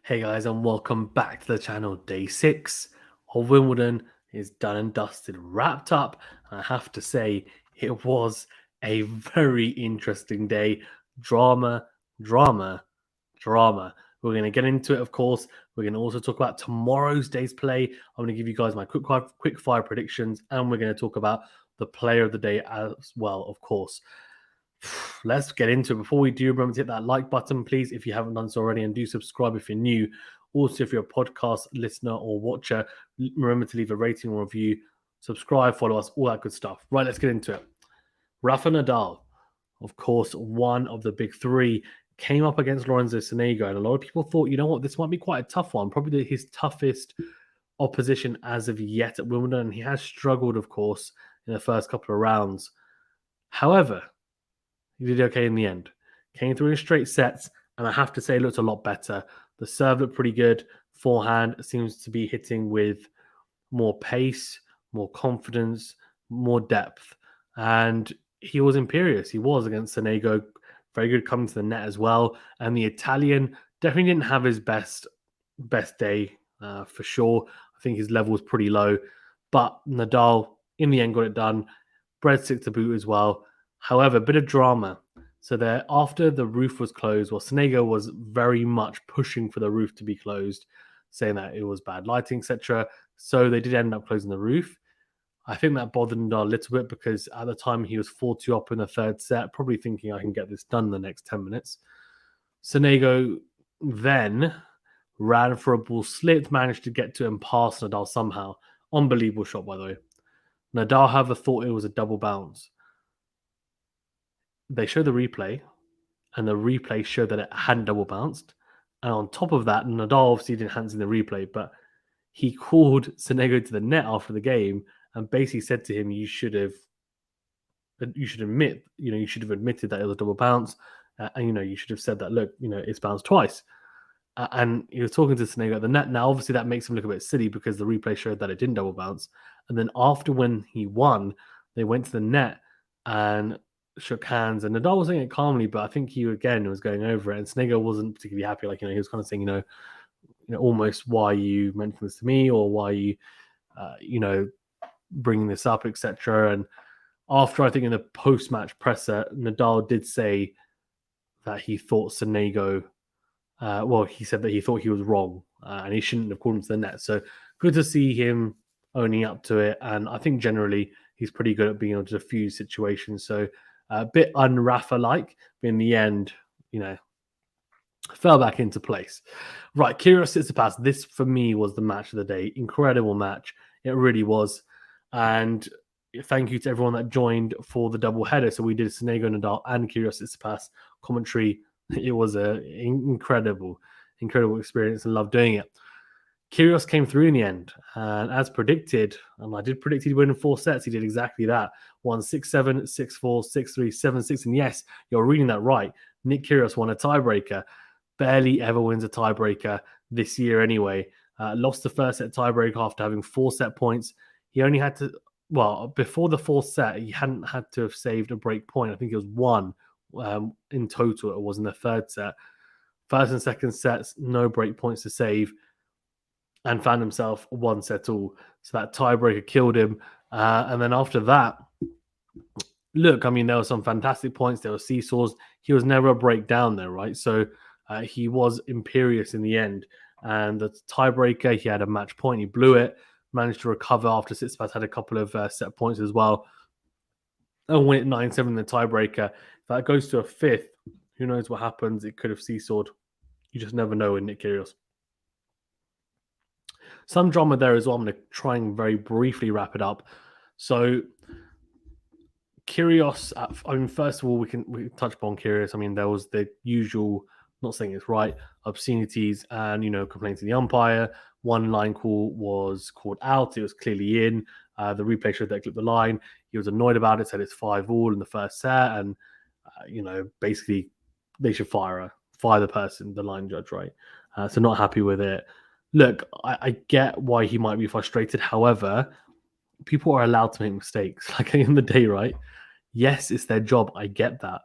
Hey guys, and welcome back to the channel. Day 6 of Wimbledon is done and dusted, wrapped up. And I have to say, it was a very interesting day. Drama, drama, drama. We're going to get into it, of course. We're going to also talk about tomorrow's day's play. I'm going to give you guys my quick fire predictions, and we're going to talk about the player of the day as well, of course. Let's get into it. Before we do, remember to hit that like button, please, if you haven't done so already, and do subscribe if you're new. Also, if you're a podcast listener or watcher, remember to leave a rating or review, subscribe, follow us, all that good stuff. Right, let's get into it. Rafa Nadal, of course, one of the big three, came up against Lorenzo Sonego, and a lot of people thought, you know what, this might be quite a tough one, probably his toughest opposition as of yet at Wimbledon, and he has struggled, of course, in the first couple of rounds. However, he did okay in the end. Came through in straight sets, and I have to say, it looked a lot better. The serve looked pretty good. Forehand seems to be hitting with more pace, more confidence, more depth. And he was imperious. He was against Sonego. Very good coming to the net as well. And the Italian definitely didn't have his best day for sure. I think his level was pretty low. But Nadal, in the end, got it done. Breadstick to boot as well. However, a bit of drama. So there, after the roof was closed, Sonego was very much pushing for the roof to be closed, saying that it was bad lighting, etc. So they did end up closing the roof. I think that bothered Nadal a little bit because at the time he was 4-2 up in the third set, probably thinking I can get this done in the next 10 minutes. Sonego then ran for a ball, slipped, managed to get to and pass Nadal somehow. Unbelievable shot, by the way. Nadal, however, thought it was a double bounce. They showed the replay, and the replay showed that it hadn't double bounced. And on top of that, Nadal obviously didn't hands in the replay, but he called Sonego to the net after the game and basically said to him, you should have admitted that it was a double bounce. And, you should have said that, look, it's bounced twice. And he was talking to Sonego at the net. Now, obviously, that makes him look a bit silly because the replay showed that it didn't double bounce. And then after when he won, they went to the net and shook hands. And Nadal was saying it calmly, but I think he, again, was going over it. And Sonego wasn't particularly happy. Like, he was kind of saying, almost why you mentioned this to me or why you, bringing this up, etc. And after, I think in the post-match presser, Nadal did say that he thought Sonego, he said that he thought he was wrong and he shouldn't have called him to the net. So good to see him owning up to it. And I think generally he's pretty good at being able to diffuse situations. So a bit un-Rafa-like, but in the end, fell back into place. Right, Kyrgios Tsitsipas, this for me was the match of the day. Incredible match. It really was. And thank you to everyone that joined for the double header. So we did Sonego, Nadal, and Kyrgios Tsitsipas commentary. It was an incredible experience and loved doing it. Kyrgios came through in the end, and as predicted, and I did predict he'd win in 4 sets. He did exactly that. Won 6-7, 6-4, 6-3, 7-6, and yes, you're reading that right. Nick Kyrgios won a tiebreaker. Barely ever wins a tiebreaker this year anyway. Lost the first set tiebreaker after having 4 set points. He only had to, before the 4th set, he hadn't had to have saved a break point. I think it was 1 in total. It was in the 3rd set. First and second sets, no break points to save, and found himself 1 set all. So that tiebreaker killed him. And then after that, look, there were some fantastic points. There were seesaws. He was never a breakdown there, right? So he was imperious in the end. And the tiebreaker, he had a match point. He blew it, managed to recover after Tsitsipas had a couple of set points as well. And win it 9-7 in the tiebreaker. If that goes to a 5th, who knows what happens? It could have seesawed. You just never know in Nick Kyrgios. Some drama there as well. I'm going to try and very briefly wrap it up. So Kyrgios, first of all, we can touch upon Kyrgios. There was the usual, not saying it's right, obscenities and, complaints to the umpire. One line call was called out. It was clearly in. The replay showed that clipped the line. He was annoyed about it, said it's 5-all in the first set. And, basically they should fire the person, the line judge, right? So not happy with it. Look, I get why he might be frustrated. However, people are allowed to make mistakes. Like in the day, right? Yes, it's their job. I get that.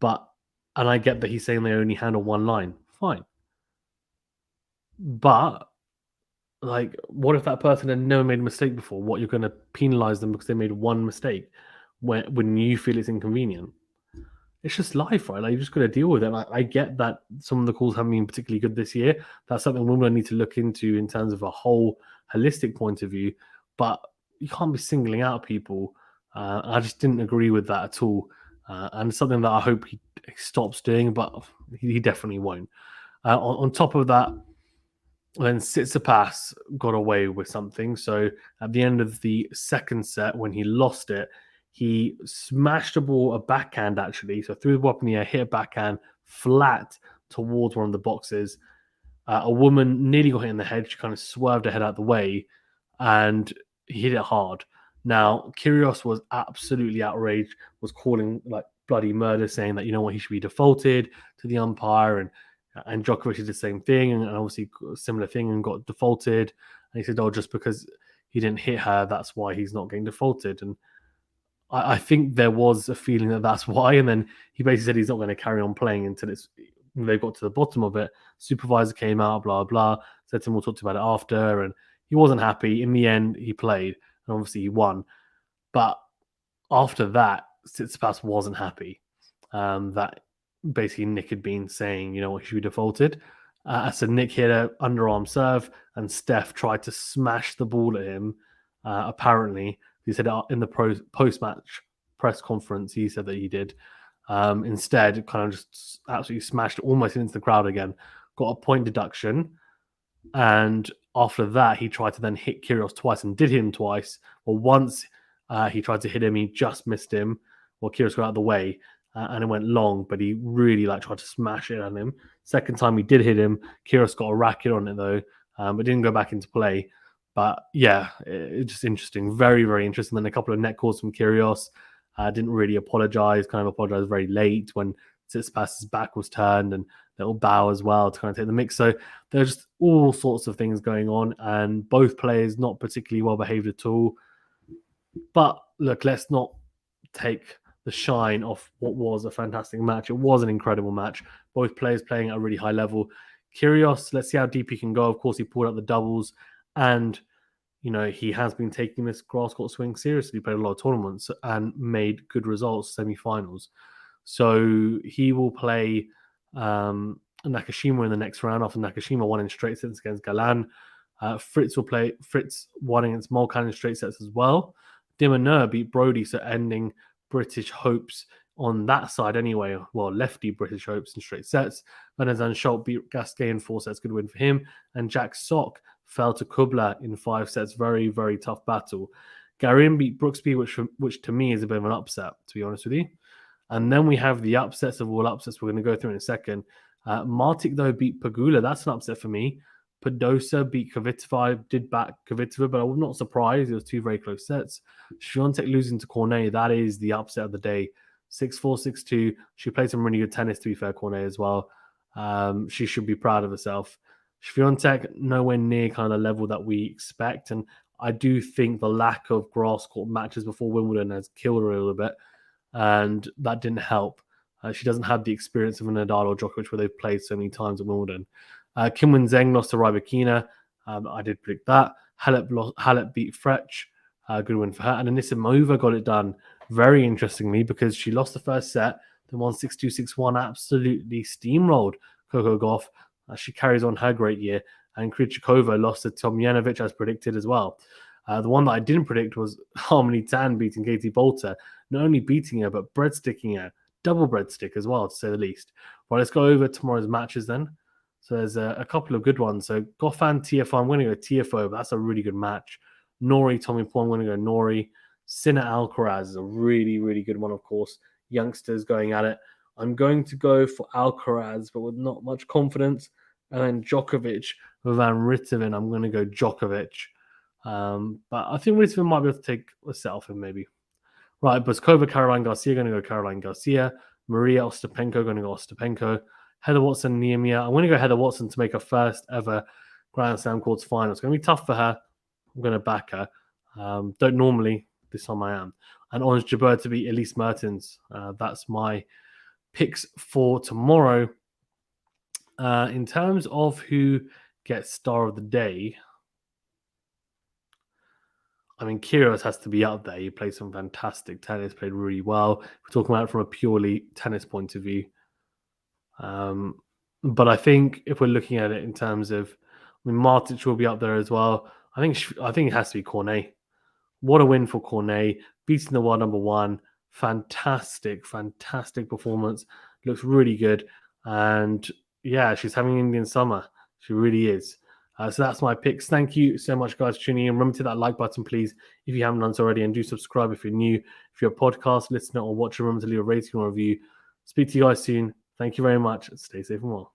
And I get that he's saying they only handle one line. Fine. But like, what if that person had never made a mistake before? What, you're going to penalize them because they made one mistake when you feel it's inconvenient? It's just life, right? Like, you're just going to deal with it. Like, I get that some of the calls haven't been particularly good this year. That's something Wimbledon need to look into in terms of a whole holistic point of view. But you can't be singling out people. I just didn't agree with that at all. And it's something that I hope he stops doing, but he definitely won't. On top of that, then Tsitsipas got away with something. So at the end of the second set, when he lost it, he smashed the ball, a backhand actually. So threw the ball up in the air, hit a backhand flat towards one of the boxes. A woman nearly got hit in the head. She kind of swerved her head out the way and he hit it hard. Now, Kyrgios was absolutely outraged, was calling like bloody murder, saying that, you know what, he should be defaulted to the umpire. And Djokovic did the same thing, and obviously a similar thing, and got defaulted. And he said, "Oh, just because he didn't hit her, that's why he's not getting defaulted." And I think there was a feeling that that's why. And then he basically said he's not going to carry on playing until they got to the bottom of it. Supervisor came out, blah blah, said to him, "We'll talk about it after." And he wasn't happy. In the end, he played, and obviously he won. But after that, Tsitsipas wasn't happy. That basically Nick had been saying, you know, he should be defaulted. So Nick hit an underarm serve, and Steph tried to smash the ball at him. Apparently, he said in the post-match press conference, he said that he did. Instead, kind of just absolutely smashed almost into the crowd again. Got a point deduction, and after that, he tried to then hit Kyrgios twice and did hit him twice. Well, once he tried to hit him, he just missed him. Well, Kyrgios got out of the way, and it went long, but he really tried to smash it at him. Second time he did hit him, Kyrgios got a racket on it though, but didn't go back into play. But yeah, it's just interesting, very very interesting. Then a couple of net calls from Kyrgios. Didn't really apologize. Kind of apologized very late when Tsitsipas's back was turned, and little bow as well to kind of take the mix. So there's just all sorts of things going on, and both players not particularly well behaved at all. But look, let's not take the shine off what was a fantastic match. It was an incredible match. Both players playing at a really high level. Kyrgios, let's see how deep he can go. Of course, he pulled out the doubles, and you know, he has been taking this grass court swing seriously, played a lot of tournaments and made good results, semi-finals. So he will play Nakashima in the next round after Nakashima won in straight sets against Galan. Fritz will play Fritz won against Molkan in straight sets as well. Dimoneur beat Brody, so ending British hopes on that side anyway. Well, lefty British hopes in straight sets. Van Schultz beat Gasquet in 4 sets, good win for him. And Jack Sock fell to Kubler in 5 sets, very, very tough battle. Garin beat Brooksby, which to me is a bit of an upset, to be honest with you. And then we have the upsets of all upsets we're going to go through in a second. Martic, though, beat Pagula. That's an upset for me. Padosa beat Kvitova, did back Kvitova, but I'm not surprised. It was 2 very close sets. Swiatek losing to Cornet, that is the upset of the day. 6-4, 6-2. She played some really good tennis, to be fair, Cornet as well. She should be proud of herself. Swiatek, nowhere near kind of the level that we expect. And I do think the lack of grass court matches before Wimbledon has killed her a little bit. And that didn't help. She doesn't have the experience of a Nadal or Djokovic where they've played so many times at Wimbledon. Kim Win-Zheng lost to Rybakina. I did predict that. Halep beat Frech. Good win for her. And Anisimova got it done very interestingly because she lost the first set, then won 6-2, 6-1, absolutely steamrolled Coco Gauff. She carries on her great year. And Krejcikova lost to Tomjanovic as predicted as well. The one that I didn't predict was Harmony Tan beating Katie Bolter. Not only beating her, but breadsticking her. Double breadstick as well, to say the least. Right, let's go over tomorrow's matches then. So there's a couple of good ones. So Goffin, TFO, I'm going to go TFO, but that's a really good match. Nori, Tommy Paul, I'm going to go Nori. Sinner, Alcaraz is a really, really good one, of course. Youngsters going at it. I'm going to go for Alcaraz, but with not much confidence. And then Djokovic with Van Rittevin, I'm going to go Djokovic. But I think Rittevin might be able to take a set off him, maybe. Right, Pliskova, Caroline Garcia, going to go Caroline Garcia. Maria Ostapenko, going to go Ostapenko. Heather Watson, Niemia. I'm going to go Heather Watson to make her first ever Grand Slam quarters final. It's going to be tough for her. I'm going to back her. Don't normally. This time I am. And Ons Jabeur to beat Elise Mertens. That's my picks for tomorrow. In terms of who get star of the day, I mean, Kyrgios has to be up there. He played some fantastic tennis, played really well. We're talking about it from a purely tennis point of view. But I think if we're looking at it in terms of, I mean, Matic will be up there as well. I think it has to be Cornet. What a win for Cornet, beating the world number one. Fantastic, fantastic performance. Looks really good. And yeah, she's having an Indian summer. She really is. So that's my picks. Thank you so much, guys, for tuning in. Remember to hit that like button, please, if you haven't done so already. And do subscribe if you're new. If you're a podcast listener or watcher, remember to leave a rating or review. Speak to you guys soon. Thank you very much. Stay safe and well.